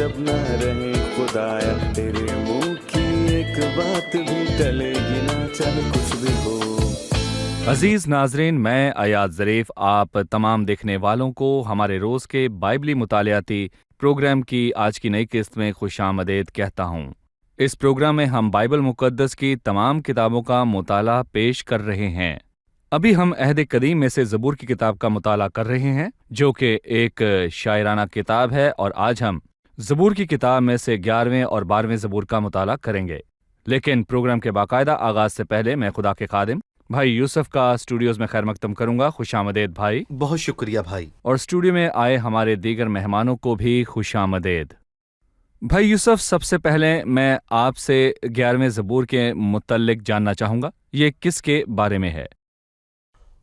जब न रहे खुदाया, तेरे मुंह की एक बात भी टलेगी ना, चाहे कुछ भी हो। अजीज नाजरीन, मैं अयाज ज़रीफ आप तमाम देखने वालों को हमारे रोज़ के बाइबली मुतालियाती प्रोग्राम की आज की नई किस्त में खुशामदीद कहता हूँ। इस प्रोग्राम में हम बाइबल मुक़द्दस की तमाम किताबों का मुताला पेश कर रहे हैं। अभी हम अहद कदीम में से ज़बूर की किताब का मुताला कर रहे हैं, जो कि एक शायराना किताब है, और आज हम ज़बूर की किताब में से 11वें और 12वें ज़बूर का मुताला करेंगे। लेकिन प्रोग्राम के बाकायदा आगाज़ से पहले मैं खुदा के खादिम भाई यूसुफ का स्टूडियोज में खैर मकदम करूंगा। खुशामदेद भाई। बहुत शुक्रिया भाई। और स्टूडियो में आए हमारे दीगर मेहमानों को भी खुशामदेद। भाई यूसुफ, सबसे पहले मैं आपसे 11वें ज़बूर के मुतल्लिक जानना चाहूंगा, ये किसके बारे में है?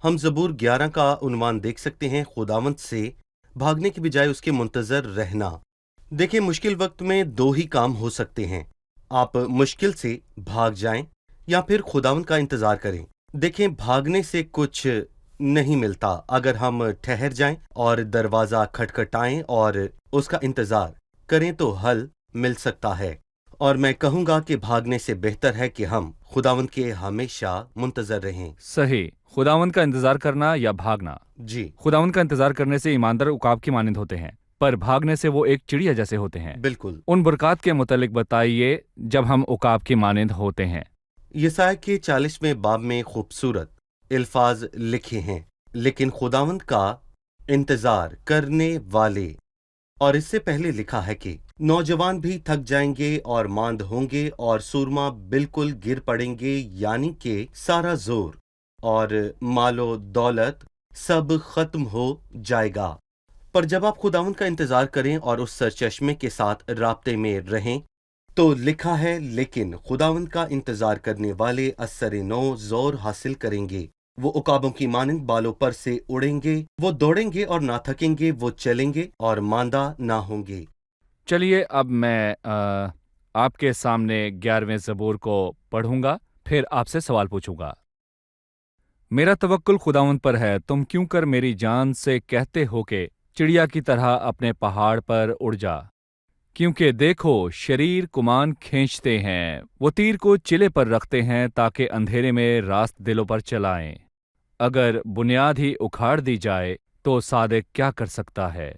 हम ज़बूर 11 का उन्वान देख सकते हैं, खुदावंद से भागने की बजाय उसके मुंतजर रहना। देखिए, मुश्किल वक्त में दो ही काम हो सकते हैं, आप मुश्किल से भाग जाएं या फिर खुदावंद का इंतजार करें। देखें, भागने से कुछ नहीं मिलता। अगर हम ठहर जाएं और दरवाजा खटखटाएं और उसका इंतजार करें तो हल मिल सकता है। और मैं कहूंगा कि भागने से बेहतर है कि हम खुदावंद के हमेशा मुंतजर रहें। सही, खुदावंद का इंतजार करना या भागना। जी, खुदावंद का इंतजार करने से ईमानदार उकाब की मानिंद होते हैं, पर भागने से वो एक चिड़िया जैसे होते हैं। बिल्कुल। उन बरक़ात के मुतल्लिक बताइए जब हम उकाब की मानिंद होते हैं। यसाया के 40वें बाब में खूबसूरत अल्फाज लिखे हैं, लेकिन खुदावंद का इंतजार करने वाले। और इससे पहले लिखा है कि नौजवान भी थक जाएंगे और मांद होंगे और सूरमा बिल्कुल गिर पड़ेंगे, यानी कि सारा जोर और मालो दौलत सब खत्म हो जाएगा। पर जब आप खुदावंद का इंतजार करें और उस सरचश्मे के साथ राब्ते में रहें, तो लिखा है, लेकिन खुदावंद का इंतजार करने वाले असर नो जोर हासिल करेंगे। वो उकाबों की मानिंद बालों पर से उड़ेंगे, वो दौड़ेंगे और ना थकेंगे, वो चलेंगे और मांदा ना होंगे। चलिए, अब मैं आपके सामने 11वें ज़बूर को पढ़ूंगा, फिर आपसे सवाल पूछूंगा। मेरा तवक्कुल खुदावंद पर है, तुम क्यों कर मेरी जान से कहते हो कि चिड़िया की तरह अपने पहाड़ पर उड़ जा। क्योंकि देखो, शरीर कुमान खींचते हैं, वो तीर को चिले पर रखते हैं ताकि अंधेरे में रास्त दिलों पर चलाएं। अगर बुनियाद ही उखाड़ दी जाए तो सादिक क्या कर सकता है।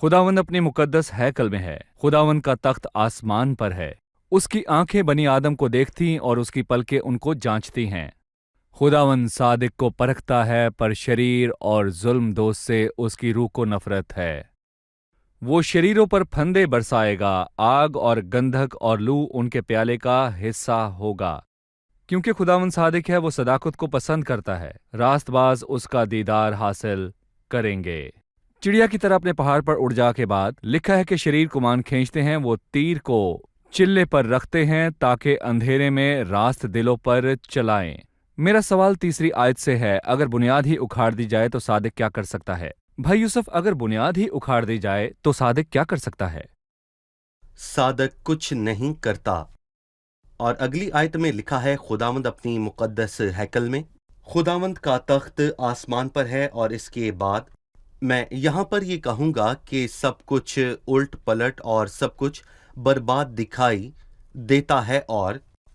खुदावंद अपनी मुकद्दस हैकल में है, खुदावंद का तख्त आसमान पर है। उसकी आंखें बनी आदम को देखती और उसकी पलकें उनको जांचती हैं। खुदावंद सादिक को परखता है, पर शरीर और जुल्म दोस्त से उसकी रूह को नफरत है। वो शरीरों पर फंदे बरसाएगा, आग और गंधक और लू उनके प्याले का हिस्सा होगा। क्योंकि खुदावंद सादिक है, वो सदाकत को पसंद करता है, रास्तबाज उसका दीदार हासिल करेंगे। चिड़िया की तरह अपने पहाड़ पर उड़ जा के बाद लिखा है कि शरीर कुमान खींचते हैं, वो तीर को चिल्ले पर रखते हैं ताकि अंधेरे में रास्त दिलों पर चलाएं। मेरा सवाल तीसरी आयत से है, अगर बुनियाद ही उखाड़ दी जाए तो सादिक क्या कर सकता है? भाई यूसुफ, अगर बुनियाद ही उखाड़ दी जाए तो सादिक क्या कर सकता है? सादिक कुछ नहीं करता। और अगली आयत में लिखा है, खुदावंद अपनी मुकद्दस हैकल में, खुदावंद का तख्त आसमान पर है। और इसके बाद मैं यहाँ पर ये कहूँगा कि सब कुछ उल्ट पलट और सब कुछ बर्बाद दिखाई देता है।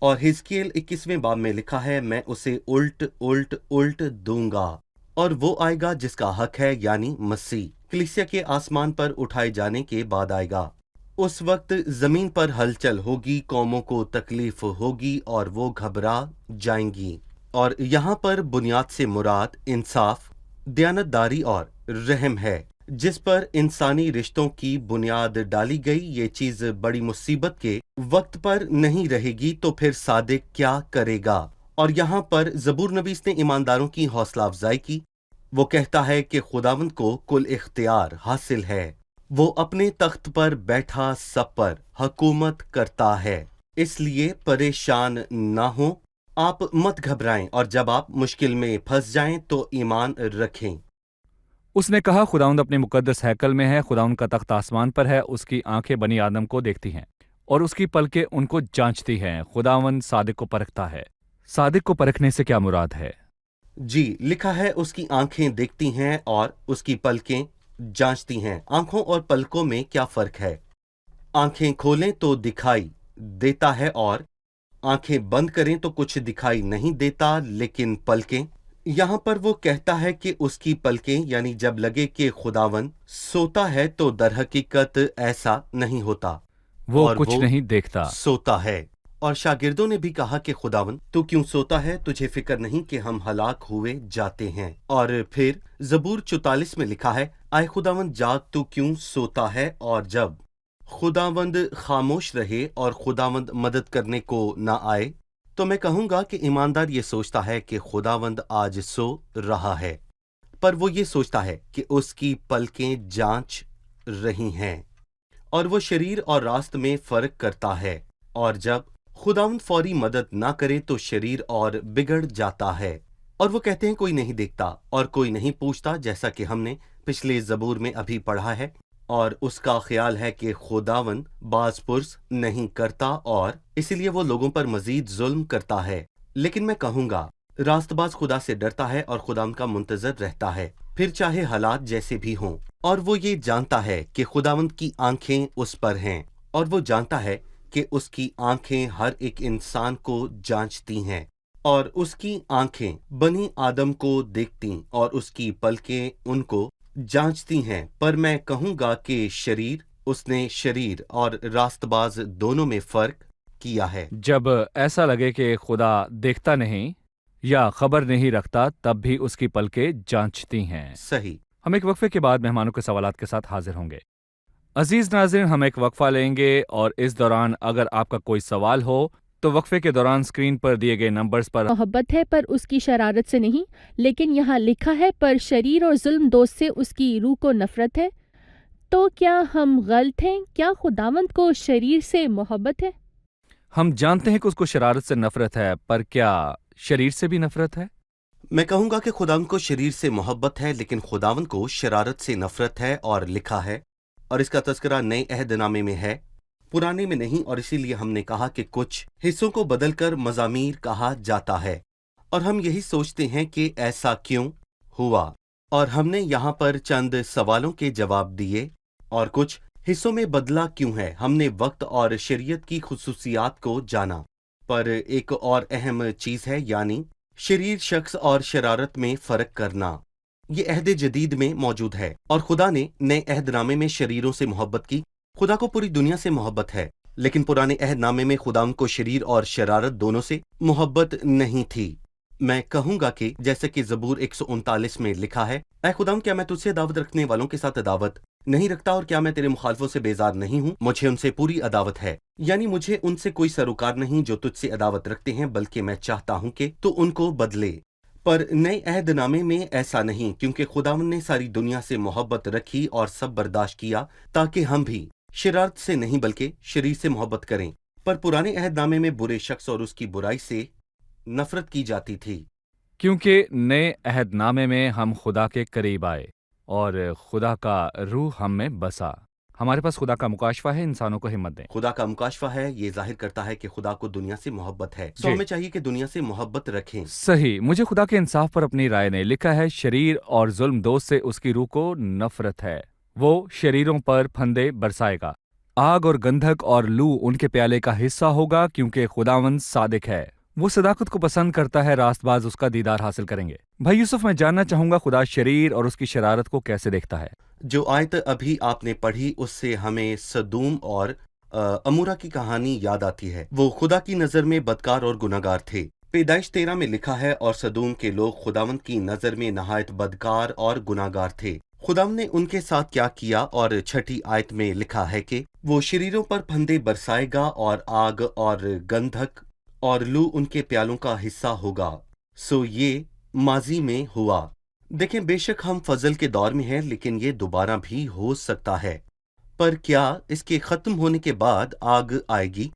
और हिजकियेल 21वें बाब में लिखा है, मैं उसे उल्ट उल्ट उल्ट दूंगा। और वो आएगा जिसका हक है, यानी मसीह, कलीसिया के आसमान पर उठाए जाने के बाद आएगा। उस वक्त जमीन पर हलचल होगी, कौमों को तकलीफ होगी और वो घबरा जाएंगी। और यहाँ पर बुनियाद से मुराद इंसाफ, दयानतदारी और रहम है, जिस पर इंसानी रिश्तों की बुनियाद डाली गई। ये चीज बड़ी मुसीबत के वक्त पर नहीं रहेगी तो फिर सादिक क्या करेगा? और यहाँ पर ज़बूर नवीस ने ईमानदारों की हौसला अफजाई की। वो कहता है कि खुदावंद को कुल इख्तियार हासिल है, वो अपने तख्त पर बैठा सब पर हुकूमत करता है, इसलिए परेशान ना हो, आप मत घबराएं, और जब आप मुश्किल में फंस जाएं तो ईमान रखें। उसने कहा, खुदावंद अपने मुकद्दस हैकल में है, खुदावंद का तख्त आसमान पर है, उसकी आंखें बनी आदम को देखती हैं और उसकी पलकें उनको जांचती हैं। खुदावंद सादिक को परखता है। सादिक को परखने से क्या मुराद है? जी, लिखा है, उसकी आंखें देखती हैं और उसकी पलकें जांचती हैं। आंखों और पलकों में क्या फर्क है? आंखें खोलें तो दिखाई देता है और आंखें बंद करें तो कुछ दिखाई नहीं देता, लेकिन पलकें, यहां पर वो कहता है कि उसकी पलकें, यानी जब लगे कि खुदावन सोता है तो दर हकीकत ऐसा नहीं होता वो और कुछ वो नहीं देखता। सोता है। और शागिर्दों ने भी कहा कि खुदावन तू क्यों सोता है, तुझे फिक्र नहीं कि हम हलाक हुए जाते हैं। और फिर जबूर 44 में लिखा है, आए खुदावन जाग, तू क्यों सोता है। और जब खुदावंद खामोश रहे और खुदावंद मदद करने को ना आए, तो मैं कहूंगा कि ईमानदार ये सोचता है कि खुदावंद आज सो रहा है, पर वो ये सोचता है कि उसकी पलकें जांच रही हैं और वो शरीर और रास्त में फर्क करता है। और जब खुदावंद फौरी मदद ना करे तो शरीर और बिगड़ जाता है। और वो कहते हैं कोई नहीं देखता और कोई नहीं पूछता, जैसा कि हमने पिछले जबूर में अभी पढ़ा है। और उसका ख्याल है कि खुदावन बाज पुरस नहीं करता और इसीलिए वो लोगों पर मजीद जुल्म करता है। लेकिन मैं कहूंगा रास्तबाज खुदा से डरता है और खुदावन का मुंतजर रहता है, फिर चाहे हालात जैसे भी हों। और वो ये जानता है कि खुदावंद की आंखें उस पर हैं और वो जानता है कि उसकी आंखें हर एक इंसान को जांचती हैं और उसकी आंखें बनी आदम को देखती और उसकी पलकें उनको जांचती हैं। पर मैं कहूंगा कि उसने शरीर और रास्तबाज दोनों में फर्क किया है। जब ऐसा लगे कि खुदा देखता नहीं या खबर नहीं रखता, तब भी उसकी पलकें जांचती हैं। सही। हम एक वक्फे के बाद मेहमानों के सवालात के साथ हाजिर होंगे। अजीज नाज़रीन, हम एक वक्फा लेंगे और इस दौरान अगर आपका कोई सवाल हो तो वक्फे के दौरान स्क्रीन पर दिए गए नंबर्स पर मोहब्बत है पर उसकी शरारत से नहीं, लेकिन यहाँ लिखा है पर शरीर और जुल्म दोस्त से उसकी रूह को नफरत है। तो क्या हम गलत हैं? क्या खुदावंद को शरीर से मोहब्बत है? हम जानते हैं कि उसको शरारत से नफरत है, पर क्या शरीर से भी नफरत है? मैं कहूंगा कि खुदावंद को शरीर से मोहब्बत है, लेकिन खुदावंद को शरारत से नफरत है। और लिखा है, और इसका तज़किरा नए अहदनामे में है, पुराने में नहीं। और इसीलिए हमने कहा कि कुछ हिस्सों को बदलकर मज़ामीर कहा जाता है और हम यही सोचते हैं कि ऐसा क्यों हुआ। और हमने यहाँ पर चंद सवालों के जवाब दिए और कुछ हिस्सों में बदला क्यों है। हमने वक्त और शरीयत की खुसूसियात को जाना। पर एक और अहम चीज़ है, यानी शरीर, शख्स और शरारत में फ़र्क करना। ये अहद जदीद में मौजूद है और खुदा ने नए अहदनामे में शरीरों से मोहब्बत की। खुदा को पूरी दुनिया से मोहब्बत है, लेकिन पुराने अहदनामे में खुदा को शरीर और शरारत दोनों से मोहब्बत नहीं थी। मैं कहूंगा कि जैसे कि ज़बूर 139 में लिखा है, ऐ खुदा, क्या मैं तुझसे दावत रखने वालों के साथ अदावत नहीं रखता और क्या मैं तेरे मुखालफों से बेजार नहीं हूँ? मुझे उनसे पूरी अदावत है, यानी मुझे उनसे कोई सरोकार नहीं जो तुझसे अदावत रखते हैं, बल्कि मैं चाहता हूँ कि तू उनको बदले। पर नए अहदनामे में ऐसा नहीं, क्योंकि खुदावन ने सारी दुनिया से मोहब्बत रखी और सब बर्दाश्त किया ताकि हम भी शरारत से नहीं बल्कि शरीर से मोहब्बत करें। पर पुराने अहदनामे में बुरे शख्स और उसकी बुराई से नफरत की जाती थी, क्योंकि नए अहदनामे में हम खुदा के करीब आए और खुदा का रूह हम में बसा। हमारे पास खुदा का मुकाशफा है। इंसानों को हिम्मत दें। खुदा का मुकाशफा है, ये जाहिर करता है कि खुदा को दुनिया से मोहब्बत है, तो जी। हमें चाहिए कि दुनिया से मोहब्बत रखें। सही। मुझे खुदा के इंसाफ पर अपनी राय ने लिखा है, शरीर और जुल्म दोस्त से उसकी रूह को नफरत है। वो शरीरों पर फंदे बरसाएगा, आग और गंधक और लू उनके प्याले का हिस्सा होगा, क्योंकि खुदावंद सादिक है। वो सदाकत को पसंद करता है, रास्तबाज उसका दीदार हासिल करेंगे। भाई यूसुफ, मैं जानना चाहूंगा खुदा शरीर और उसकी शरारत को कैसे देखता है? जो आयत अभी आपने पढ़ी उससे हमें सदूम और अमूरा की कहानी याद आती है। वो खुदा की नजर में बदकार और गुनाहगार थे। पैदाइश 13 में लिखा है, और सदूम के लोग खुदावंद की नजर में नहायत बदकार और गुनाहगार थे। खुदावंद ने उनके साथ क्या किया? और छठी आयत में लिखा है कि वो शरीरों पर फंदे बरसाएगा और आग और गंधक और लू उनके प्यालों का हिस्सा होगा। सो ये माजी में हुआ। देखें, बेशक हम फजल के दौर में हैं, लेकिन ये दोबारा भी हो सकता है। पर क्या इसके खत्म होने के बाद आग आएगी?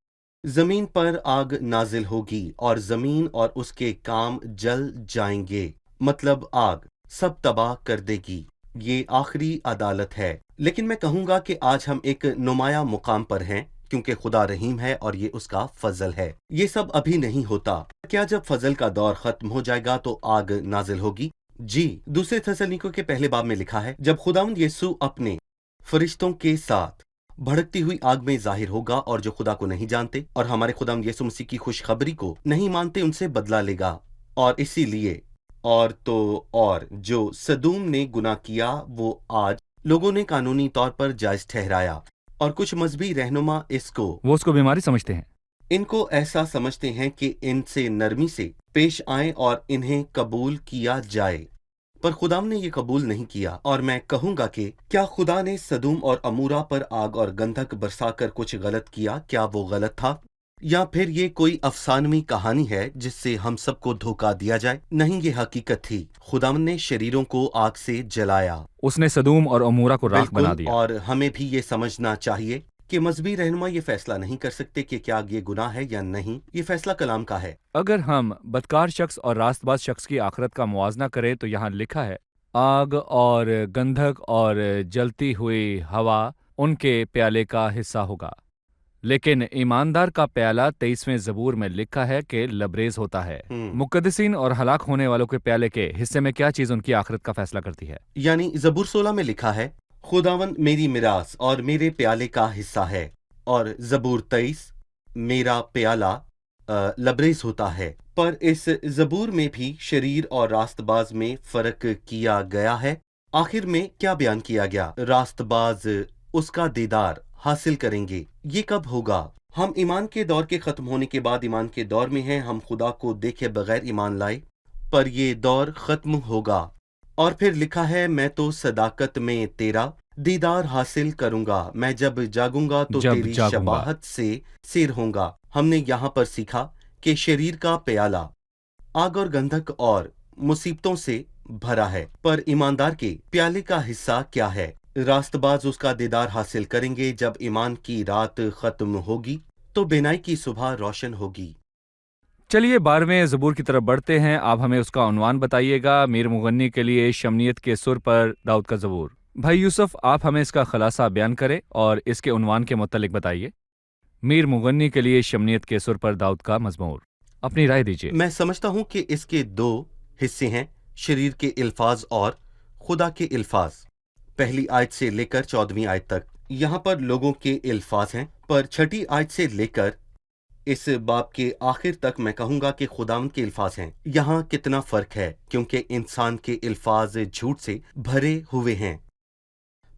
जमीन पर आग नाजिल होगी और जमीन और उसके काम जल जाएंगे, मतलब आग सब तबाह कर देगी। ये आखिरी अदालत है। लेकिन मैं कहूंगा कि आज हम एक नुमाया मुकाम पर हैं, क्योंकि खुदा रहीम है और ये उसका फजल है। ये सब अभी नहीं होता। क्या जब फजल का दौर खत्म हो जाएगा तो आग नाजिल होगी? जी। दूसरे थेसलोनिकियों के पहले बाब में लिखा है, जब खुदावंद यीशु अपने फरिश्तों के साथ भड़कती हुई आग में जाहिर होगा, और जो खुदा को नहीं जानते और हमारे खुदावंद यीशु मसीह की खुशखबरी को नहीं मानते उनसे बदला लेगा। और इसीलिए और जो सदूम ने गुनाह किया वो आज लोगों ने कानूनी तौर पर जायज ठहराया, और कुछ मजहबी रहनुमा वो उसको बीमारी समझते हैं। इनको ऐसा समझते हैं कि इनसे नरमी से पेश आए और इन्हें कबूल किया जाए, पर खुदाम ने ये कबूल नहीं किया। और मैं कहूंगा कि क्या खुदा ने सदूम और अमूरा पर आग और गंधक बरसाकर कुछ गलत किया? क्या वो गलत था, या फिर ये कोई अफसानवी कहानी है जिससे हम सबको धोखा दिया जाए? नहीं, ये हकीकत थी। खुदाम ने शरीरों को आग से जलाया, उसने सदूम और अमूरा को राख बना बिल्कुल। दिया। और हमें भी ये समझना चाहिए कि मजहबी रहनुमा ये फैसला नहीं कर सकते कि क्या ये गुनाह है या नहीं। ये फैसला कलाम का है। अगर हम बदकार शख्स और रास्तबाज शख्स की आखिरत का मुआवजा करें तो यहाँ लिखा है, आग और गंधक और जलती हुई हवा उनके प्याले का हिस्सा होगा। लेकिन ईमानदार का प्याला 23वें ज़बूर में लिखा है कि लबरेज होता है। मुकद्दसीन और हलाक होने वालों के प्याले के हिस्से में क्या चीज उनकी आखिरत का फैसला करती है? यानी ज़बूर 16 में लिखा है, खुदावन मेरी मिरास और मेरे प्याले का हिस्सा है। और ज़बूर 23, मेरा प्याला लबरेज होता है। पर इस ज़बूर में भी शरीर और रास्तबाज में फर्क किया गया है। आखिर में क्या बयान किया गया? रास्तबाज उसका दीदार हासिल करेंगे। ये कब होगा? हम ईमान के दौर के खत्म होने के बाद ईमान के दौर में हैं। हम खुदा को देखे बगैर ईमान लाए, पर ये दौर खत्म होगा। और फिर लिखा है, मैं तो सदाकत में तेरा दीदार हासिल करूंगा। मैं जब जागूंगा तो तेरी शबाहत से सिर होऊंगा। हमने यहाँ पर सीखा कि शरीर का प्याला आग और गंधक और मुसीबतों से भरा है, पर ईमानदार के प्याले का हिस्सा क्या है? रास्तबाज उसका दीदार हासिल करेंगे। जब ईमान की रात खत्म होगी तो बेनाई की सुबह रोशन होगी। चलिए 12वें ज़बूर की तरफ बढ़ते हैं। आप हमें उसका उन्वान बताइएगा। मीर मुगन्नी के लिए शमनियत के सुर पर दाऊद का ज़बूर। भाई यूसुफ, आप हमें इसका खलासा बयान करें और इसके उन्वान के मुतालिक बताइए। मीर मुगन्नी के लिए शमनियत के सुर पर दाऊद का मज़मूर, अपनी राय दीजिए। मैं समझता हूँ कि इसके दो हिस्से हैं, शरीर के इल्फाज और खुदा के इल्फाज। पहली आयत से लेकर 14वीं आयत तक यहाँ पर लोगों के इल्फाज हैं, पर 6ठी आयत से लेकर इस बाब के आखिर तक मैं कहूँगा कि खुदावंद के इल्फाज हैं। यहाँ कितना फ़र्क है, क्योंकि इंसान के इल्फाज झूठ से भरे हुए हैं।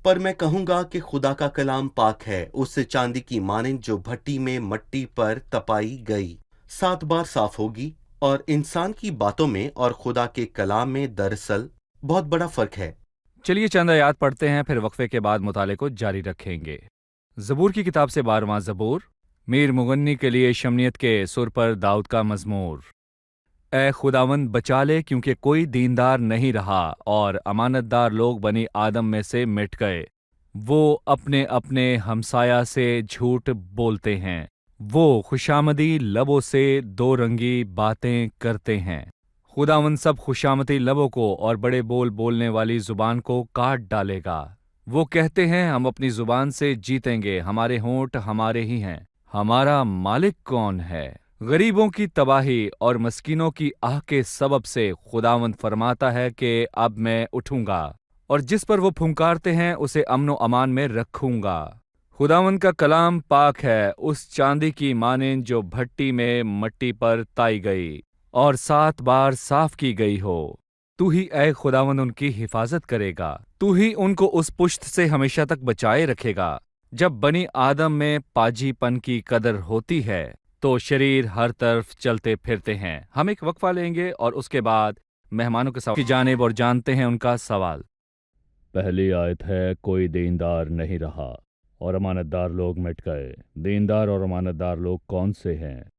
पर मैं कहूँगा कि खुदा का कलाम पाक है, उस चांदी की मानिंद जो भट्टी में मट्टी पर तपाई गई 7 बार साफ होगी। और इंसान की बातों में और खुदा के कलाम में दरअसल बहुत बड़ा फ़र्क है। चलिए चंद आयात पढ़ते हैं, फिर वक्फे के बाद मुताले को जारी रखेंगे। ज़बूर की किताब से 12वां ज़बूर। मीर मुगन्नी के लिए शमनियत के सुर पर दाऊद का मज़मूर। ए खुदावंद बचा ले, क्योंकि कोई दीनदार नहीं रहा और अमानतदार लोग बनी आदम में से मिट गए। वो अपने अपने हमसाया से झूठ बोलते हैं। वो खुशामदी लबों से दो रंगी बातें करते हैं। खुदावंद सब खुशामदी लबों को और बड़े बोल बोलने वाली जुबान को काट डालेगा। वो कहते हैं, हम अपनी जुबान से जीतेंगे, हमारे होंठ हमारे ही हैं, हमारा मालिक कौन है? गरीबों की तबाही और मस्कीनों की आह के सबब से खुदावंद फरमाता है कि अब मैं उठूंगा और जिस पर वो फुंकारते हैं उसे अमनो अमान में रखूंगा। खुदावंद का कलाम पाक है, उस चांदी की मानिंद जो भट्टी में मट्टी पर ताई गई और 7 बार साफ की गई हो। तू ही ऐ खुदावंद उनकी हिफाजत करेगा, तू ही उनको उस पुश्त से हमेशा तक बचाए रखेगा। जब बनी आदम में पाजीपन की कदर होती है तो शरीर हर तरफ चलते फिरते हैं। हम एक वक्फा लेंगे और उसके बाद मेहमानों के सवाल की जानिब और जानते हैं उनका सवाल। पहली आयत है, कोई दीनदार नहीं रहा और अमानतदार लोग मिट गए। दीनदार और अमानतदार लोग कौन से हैं?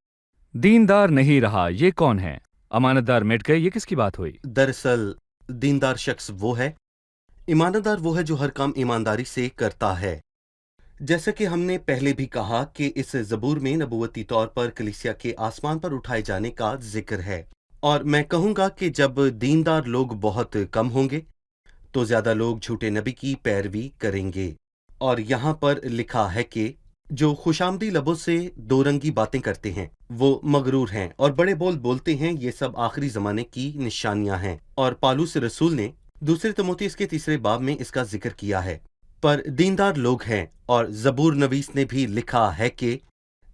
दीनदार नहीं रहा, ये कौन है? अमानतदार मिट गए, ये किसकी बात हुई? दरअसल दीनदार शख्स वो है, ईमानदार वो है जो हर काम ईमानदारी से करता है। जैसे कि हमने पहले भी कहा कि इस ज़बूर में नबूवती तौर पर कलीसिया के आसमान पर उठाए जाने का जिक्र है। और मैं कहूँगा कि जब दीनदार लोग बहुत कम होंगे तो ज़्यादा लोग झूठे नबी की पैरवी करेंगे। और यहाँ पर लिखा है कि जो खुशामदी लबों से दो रंगी बातें करते हैं वो मगरूर हैं और बड़े बोल बोलते हैं। ये सब आखिरी ज़माने की निशानियां हैं। और पालूस रसूल ने 2 तिमोथी के 3 बाब में इसका जिक्र किया है। پر دیندار لوگ ہیں، اور زبور نویس نے بھی لکھا ہے کہ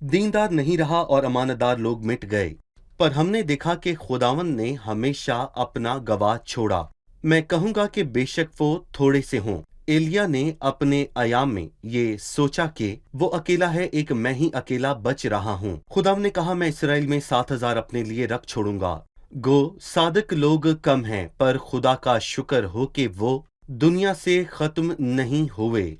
دیندار نہیں رہا اور امانتدار لوگ مٹ گئے، پر ہم نے دیکھا کہ خداوند نے ہمیشہ اپنا گواہ چھوڑا۔ میں کہوں گا کہ بے شک وہ تھوڑے سے ہوں۔ ایلیا نے اپنے ایام میں یہ سوچا کہ وہ اکیلا ہے، ایک میں ہی اکیلا بچ رہا ہوں۔ خدا نے کہا میں اسرائیل میں 7,000 اپنے لیے رکھ چھوڑوں گا۔ گو صادق لوگ کم ہیں، پر خدا کا شکر ہو کہ وہ دنیا سے ختم نہیں ہوئے۔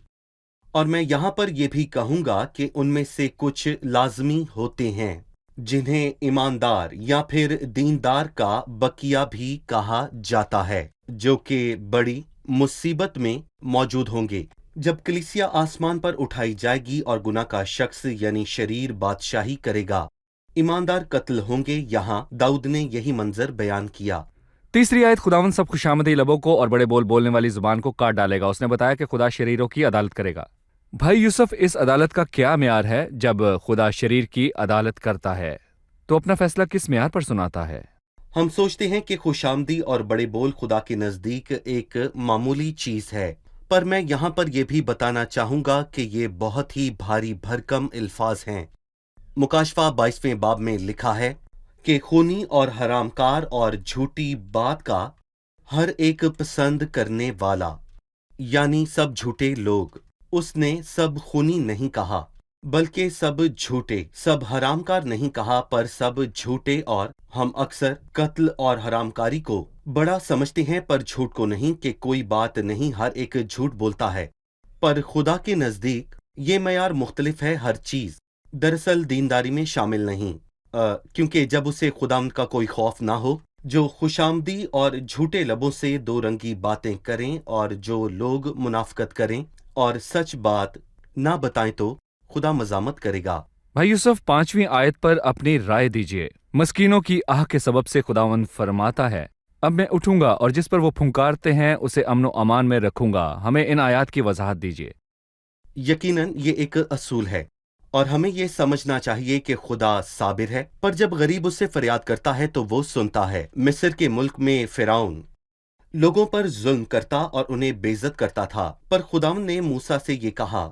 اور میں یہاں پر یہ بھی کہوں گا کہ ان میں سے کچھ لازمی ہوتے ہیں جنہیں ایماندار یا پھر دیندار کا بقیہ بھی کہا جاتا ہے، جو کہ بڑی مصیبت میں موجود ہوں گے جب کلیسیا آسمان پر اٹھائی جائے گی اور گناہ کا شخص یعنی شریر بادشاہی کرے گا۔ ایماندار قتل ہوں گے۔ یہاں داؤد نے یہی منظر بیان کیا۔ تیسری آیت، خداوند سب خوشامدی لبوں کو اور بڑے بول بولنے والی زبان کو کاٹ ڈالے گا۔ اس نے بتایا کہ خدا شریروں کی عدالت کرے گا۔ بھائی یوسف، اس عدالت کا کیا معیار ہے؟ جب خدا شریر کی عدالت کرتا ہے تو اپنا فیصلہ کس معیار پر سناتا ہے؟ ہم سوچتے ہیں کہ خوشامدی اور بڑے بول خدا کے نزدیک ایک معمولی چیز ہے، پر میں یہاں پر یہ بھی بتانا چاہوں گا کہ یہ بہت ہی بھاری بھرکم الفاظ ہیں۔ مکاشفہ 22ویں باب میں لکھا ہے کہ خونی اور حرام کار اور جھوٹی بات کا ہر ایک پسند کرنے والا، یعنی سب جھوٹے لوگ۔ اس نے سب خونی نہیں کہا بلکہ سب جھوٹے، سب حرام کار نہیں کہا پر سب جھوٹے، اور ہم اکثر قتل اور حرام کاری کو بڑا سمجھتے ہیں پر جھوٹ کو نہیں، کہ کوئی بات نہیں، ہر ایک جھوٹ بولتا ہے۔ پر خدا کے نزدیک یہ معیار مختلف ہے، ہر چیز دراصل دینداری میں شامل نہیں، کیونکہ جب اسے خداوند کا کوئی خوف نہ ہو، جو خوشامدی اور جھوٹے لبوں سے دو رنگی باتیں کریں اور جو لوگ منافقت کریں اور سچ بات نہ بتائیں تو خدا مذمت کرے گا۔ بھائی یوسف، 5ویں آیت پر اپنی رائے دیجیے۔ مسکینوں کی آہ کے سبب سے خداوند فرماتا ہے، اب میں اٹھوں گا اور جس پر وہ پھنکارتے ہیں اسے امن و امان میں رکھوں گا۔ ہمیں ان آیات کی وضاحت دیجیے۔ یقیناً یہ ایک اصول ہے اور ہمیں یہ سمجھنا چاہیے کہ خدا صابر ہے، پر جب غریب اس سے فریاد کرتا ہے تو وہ سنتا ہے۔ مصر کے ملک میں فرعون لوگوں پر ظلم کرتا اور انہیں بے عزت کرتا تھا، پر خداوند نے موسیٰ سے یہ کہا،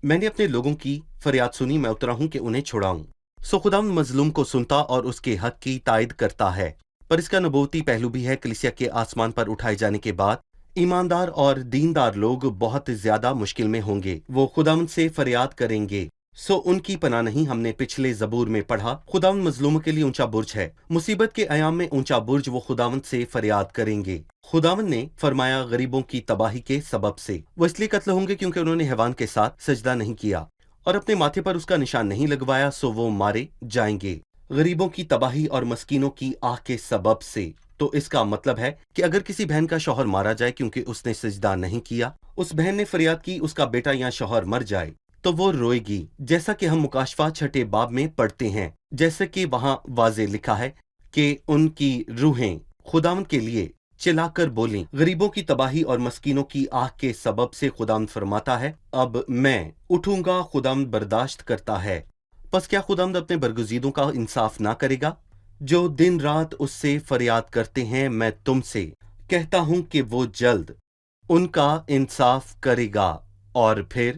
میں نے اپنے لوگوں کی فریاد سنی، میں اترا ہوں کہ انہیں چھڑاؤں۔ سو خداوند مظلوم کو سنتا اور اس کے حق کی تائید کرتا ہے۔ پر اس کا نبوتی پہلو بھی ہے۔ کلیسیا کے آسمان پر اٹھائے جانے کے بعد ایماندار اور دیندار لوگ بہت زیادہ مشکل میں ہوں گے، وہ خداوند سے فریاد کریں گے، سو ان کی پناہ نہیں۔ ہم نے پچھلے زبور میں پڑھا، خداوند مظلوموں کے لیے اونچا برج ہے۔ مصیبت کے ایام میں اونچا برج وہ خداوند سے فریاد کریں گے۔ خداوند نے فرمایا غریبوں کی تباہی کے سبب سے وہ اس لیے قتل ہوں گے کیونکہ انہوں نے حیوان کے ساتھ سجدہ نہیں کیا اور اپنے ماتھے پر اس کا نشان نہیں لگوایا، سو وہ مارے جائیں گے۔ غریبوں کی تباہی اور مسکینوں کی آہ کے سبب سے، تو اس کا مطلب ہے کہ اگر کسی بہن کا شوہر مارا جائے کیونکہ اس نے سجدہ نہیں کیا، اس بہن نے فریاد کی اس کا بیٹا یا شوہر مر جائے تو وہ روئے گی، جیسا کہ ہم مکاشفہ 6 باب میں پڑھتے ہیں، جیسے کہ وہاں واضح لکھا ہے کہ ان کی روحیں خداوند کے لیے چلا کر بولیں۔ غریبوں کی تباہی اور مسکینوں کی آہ کے سبب سے خداوند فرماتا ہے، اب میں اٹھوں گا۔ خداوند برداشت کرتا ہے۔ پس کیا خداوند اپنے برگزیدوں کا انصاف نہ کرے گا جو دن رات اس سے فریاد کرتے ہیں؟ میں تم سے کہتا ہوں کہ وہ جلد ان کا انصاف کرے گا۔ اور پھر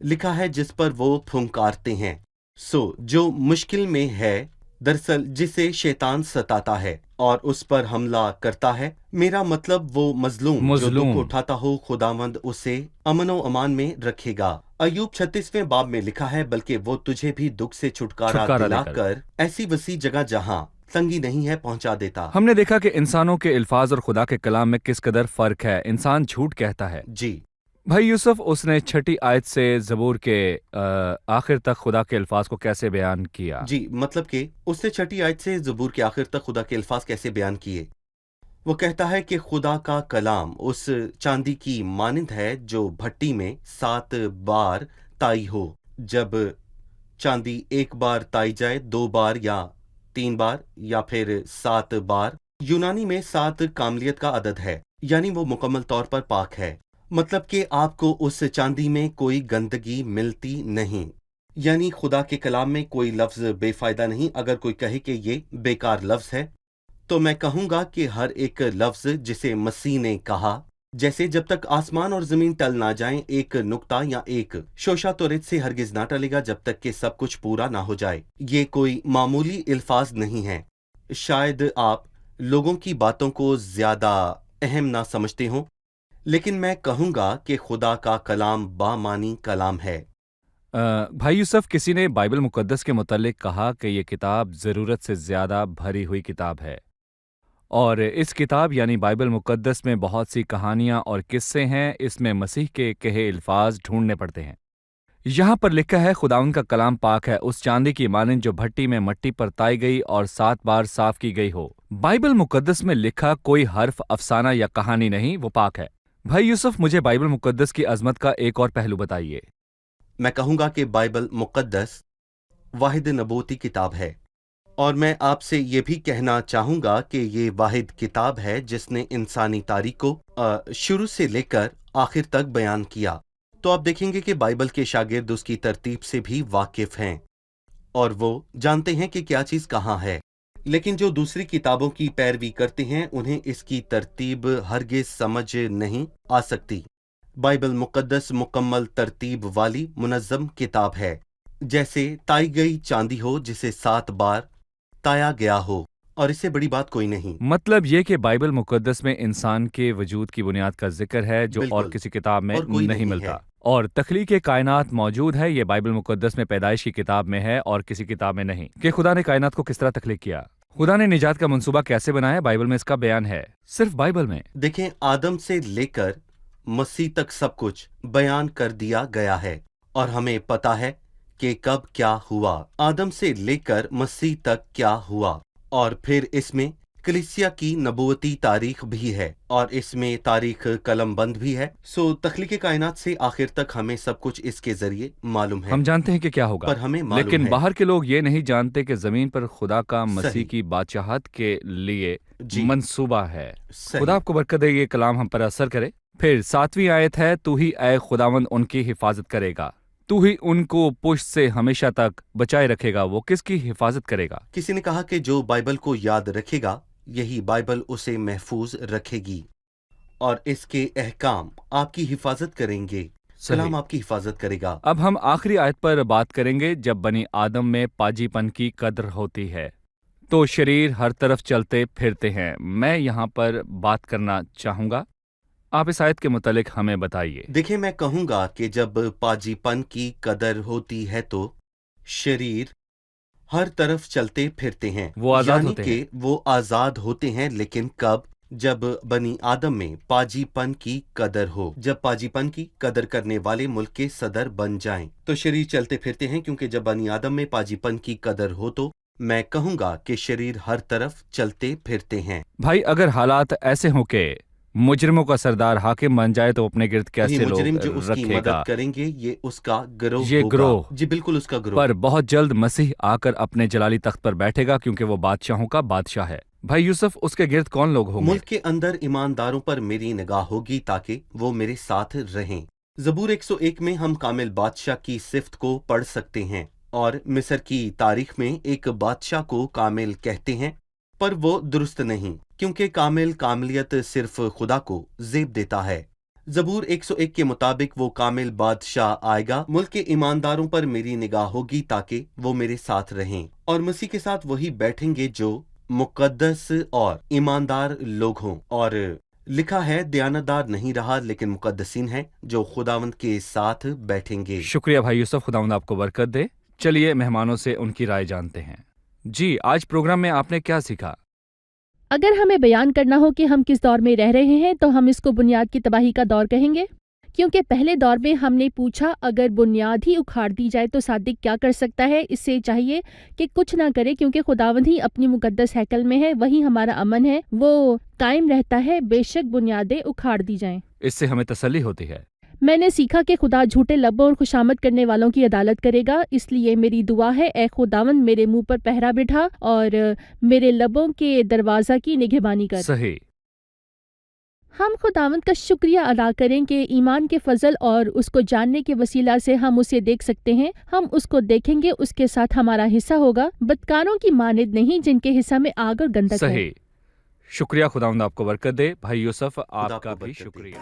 لکھا ہے جس پر وہ پھنکارتے ہیں، سو جو مشکل میں ہے، دراصل جسے شیطان ستاتا ہے اور اس پر حملہ کرتا ہے، میرا مطلب وہ مظلوم جو دکھ اٹھاتا ہو، خداوند اسے امن و امان میں رکھے گا۔ ایوب 36ویں باب میں لکھا ہے، بلکہ وہ تجھے بھی دکھ سے چھٹکارا دلا کر ایسی وسیع جگہ جہاں تنگی نہیں ہے پہنچا دیتا۔ ہم نے دیکھا کہ انسانوں کے الفاظ اور خدا کے کلام میں کس قدر فرق ہے۔ انسان جھوٹ کہتا ہے۔ جی بھائی یوسف، اس نے 6 آیت سے زبور کے آخر تک خدا کے الفاظ کو کیسے بیان کیا؟ جی مطلب کہ اس نے 6 آیت سے زبور کے آخر تک خدا کے الفاظ کیسے بیان کیے؟ وہ کہتا ہے کہ خدا کا کلام اس چاندی کی مانند ہے جو بھٹی میں 7 بار تائی ہو۔ جب چاندی ایک بار تائی جائے، 2 بار یا 3 بار یا پھر 7 بار، یونانی میں 7 کاملیت کا عدد ہے، یعنی وہ مکمل طور پر پاک ہے۔ مطلب کہ آپ کو اس چاندی میں کوئی گندگی ملتی نہیں، یعنی خدا کے کلام میں کوئی لفظ بے فائدہ نہیں۔ اگر کوئی کہے کہ یہ بیکار لفظ ہے تو میں کہوں گا کہ ہر ایک لفظ جسے مسیح نے کہا، जैसे जब तक आसमान और जमीन टल ना जाएं, एक नुक्ता या एक शोशा तो रेत से हरगिज ना टलेगा जब तक कि सब कुछ पूरा ना हो जाए। ये कोई मामूली अल्फाज नहीं है। शायद आप लोगों की बातों को ज्यादा अहम ना समझते हों, लेकिन मैं कहूंगा कि खुदा का कलाम बामानी कलाम है। भाई यूसुफ, किसी ने बाइबल मुकद्दस के मुतालिक कहा कि ये किताब ज़रूरत से ज़्यादा भरी हुई किताब है, और इस किताब यानी बाइबल मुकद्दस में बहुत सी कहानियाँ और किस्से हैं। इसमें मसीह के कहे अल्फाज ढूंढने पड़ते हैं। यहाँ पर लिखा है, खुदावंद का कलाम पाक है, उस चांदी की मानंद जो भट्टी में मट्टी पर ताई गई और 7 बार साफ की गई हो। बाइबल मुकद्दस में लिखा कोई हर्फ, अफसाना या कहानी नहीं, वो पाक है। भाई यूसुफ, मुझे बाइबल मुकद्दस की अजमत का एक और पहलू बताइए। मैं कहूंगा कि बाइबल मुकद्दस वाहिद नबूती किताब है, और मैं आपसे ये भी कहना चाहूंगा कि ये वाहिद किताब है जिसने इंसानी तारीख को शुरू से लेकर आखिर तक बयान किया। तो आप देखेंगे कि बाइबल के शागिर्द उसकी तरतीब से भी वाकिफ हैं और वो जानते हैं कि क्या चीज कहाँ है, लेकिन जो दूसरी किताबों की पैरवी करते हैं उन्हें इसकी तरतीब हरगिज समझ नहीं आ सकती। बाइबल मुकद्दस मुकम्मल तरतीब वाली मुनज़्ज़म किताब है, जैसे ताई गई चांदी हो जिसे 7 बार ताया गया हो, और इससे बड़ी बात कोई नहीं। मतलब ये कि बाइबल मुकद्दस में इंसान के वजूद की बुनियाद का जिक्र है जो और बिल्कुल, किसी किताब में और कोई नहीं नहीं मिलता। है। और तख्लीक कायनात मौजूद है, ये बाइबल मुकद्दस में पैदाइश की किताब में है और किसी किताब में नहीं। कि खुदा ने कायनात को किस तरह तख्लीक किया, खुदा ने निजात का मंसूबा कैसे बनाया, बाइबल में इसका बयान है, सिर्फ बाइबल में। देखें, आदम से लेकर मसीह तक सब कुछ बयान कर दिया गया है, और हमें पता है कि कब क्या हुआ। आदम से लेकर मसीह तक क्या हुआ, और फिर इसमें कलीसिया की नबूवती तारीख भी है, और इसमें तारीख कलमबंद भी है। सो तख्लीक कायनात से आखिर तक हमें सब कुछ इसके जरिए मालूम है। हम जानते हैं कि क्या होगा, पर हमें मालूम लेकिन है। बाहर के लोग ये नहीं जानते कि जमीन पर खुदा का मसीह सही। की बादशाहत के लिए जी। मंसूबा है। सही। खुदा आपको बरकत दे, ये कलाम हम पर असर करे। फिर 7वीं आयत है, तू ही ऐ खुदावंद उनकी हिफाजत करेगा, तू ही उनको पुष्ट से हमेशा तक बचाए रखेगा। वो किसकी हिफाजत करेगा? किसी ने कहा कि जो बाइबल को याद रखेगा, यही बाइबल उसे महफूज रखेगी, और इसके अहकाम आपकी हिफाजत करेंगे। कलाम आपकी हिफाजत करेगा। अब हम आखिरी आयत पर बात करेंगे। जब बनी आदम में पाजीपन की कद्र होती है तो शरीर हर तरफ चलते फिरते हैं। मैं यहाँ पर बात करना चाहूँगा, आप इस आयत के मुतालिक हमें बताइए। देखिए, मैं कहूंगा कि जब पाजीपन की कदर होती है तो शरीर हर तरफ चलते फिरते हैं, वो आजाद यानी होते कि वो आजाद होते हैं। लेकिन कब? जब बनी आदम में पाजीपन की कदर हो। जब पाजीपन की कदर करने वाले मुल्क के सदर बन जाएं तो शरीर चलते फिरते हैं, क्योंकि जब बनी आदम में पाजीपन की कदर हो तो मैं कहूंगा कि शरीर हर तरफ चलते फिरते हैं। भाई, अगर हालात ऐसे हों कि मुजरिमों का सरदार हाकिम बन जाए तो अपने गिर्द वही कैसे मुजरिम लोग जो उसकी रखेगा? मदद करेंगे, ये उसका गिरोह ये होगा। गिरोह। जी बिल्कुल, उसका गिरोह। पर बहुत जल्द मसीह आकर अपने जलाली तख्त पर बैठेगा, क्योंकि वो बादशाहों का बादशाह है। भाई यूसुफ, उसके गिर्द कौन लोग होंगे? मुल्क के अंदर ईमानदारों पर मेरी निगाह होगी ताकि वो मेरे साथ रहें। ज़बूर 101 में हम कामिल बादशाह की सिफ्त को पढ़ सकते हैं, और मिस्र की तारीख में एक बादशाह को कामिल कहते हैं, पर वो दुरुस्त नहीं, क्योंकि कामिल कामिलियत सिर्फ खुदा को ज़ेब देता है। ज़बूर 101 के मुताबिक वो कामिल बादशाह आएगा। मुल्क के ईमानदारों पर मेरी निगाह होगी ताकि वो मेरे साथ रहें, और मसीह के साथ वही बैठेंगे जो मुकद्दस और ईमानदार लोग हों। और लिखा है, दयानतदार नहीं रहा लेकिन मुकद्दसीन है जो खुदावंद के साथ बैठेंगे। शुक्रिया भाई यूसुफ, खुदावंद आपको बरकत दे। चलिए मेहमानों से उनकी राय जानते हैं। जी, आज प्रोग्राम में आपने क्या सीखा? अगर हमें बयान करना हो कि हम किस दौर में रह रहे हैं तो हम इसको बुनियाद की तबाही का दौर कहेंगे, क्योंकि पहले दौर में हमने पूछा अगर बुनियाद ही उखाड़ दी जाए तो सादिक क्या कर सकता है। इससे चाहिए कि कुछ ना करे, क्योंकि खुदावंद ही अपनी मुकद्दस हैकल में है, वही हमारा अमन है, वो कायम रहता है, बेशक बुनियादें उखाड़ दी जाएं। इससे हमें तसल्ली होती है। मैंने सीखा कि खुदा झूठे लबों और खुशामद करने वालों की अदालत करेगा। इसलिए मेरी दुआ है, ए खुदावंद मेरे मुंह पर पहरा बिठा और मेरे लबों के दरवाजा की निगहबानी कर। सही। हम खुदावंद का शुक्रिया अदा करें कि ईमान के फजल और उसको जानने के वसीला से हम उसे देख सकते हैं। हम उसको देखेंगे, उसके साथ हमारा हिस्सा होगा, बदकारों की मानिद नहीं जिनके हिस्सा में आग और गंधक है। सही। शुक्रिया, खुदावंद आपको बरकत दे। भाई यूसुफ, आपका आपको भी बरकत दे। शुक्रिया।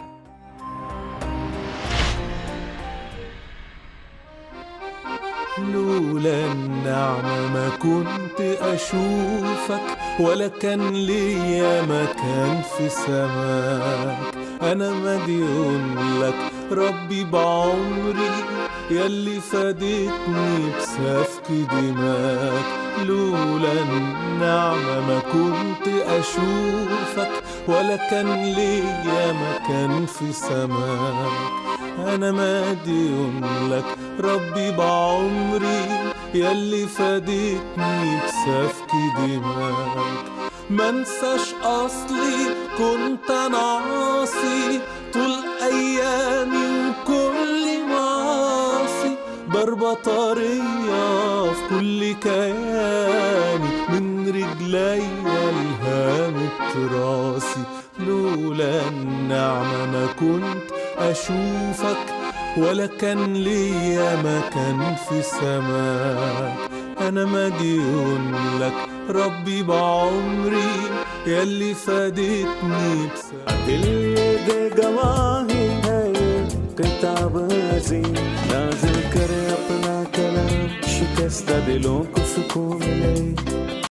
لولا النعمة ما كنت أشوفك ولا كان ليا مكان في سماك. أنا مديون لك ربي بعمري يلي فادتني بسفك دماك. لولا النعمة ما كنت أشوفك ولا كان ليا مكان في سماك. أنا مديون لك ربي بعمري يلي فادتني بسفك دماك. منساش أصلي كنت أنا عاصي طول أيامي وكل معاصي. ضربة طرية في كل كياني من رجليا لهامة راسي. لولا النعمة ما كنت أشوفك ولا كان ليا مكان في سماك. أنا مديون لك ربي بعمري يلي فادتني بسفك. دل دے گواہی ہے یہ کتاب عظیم، نازل کرے اپنا کلام، شکستہ دلوں کو سکون ملے.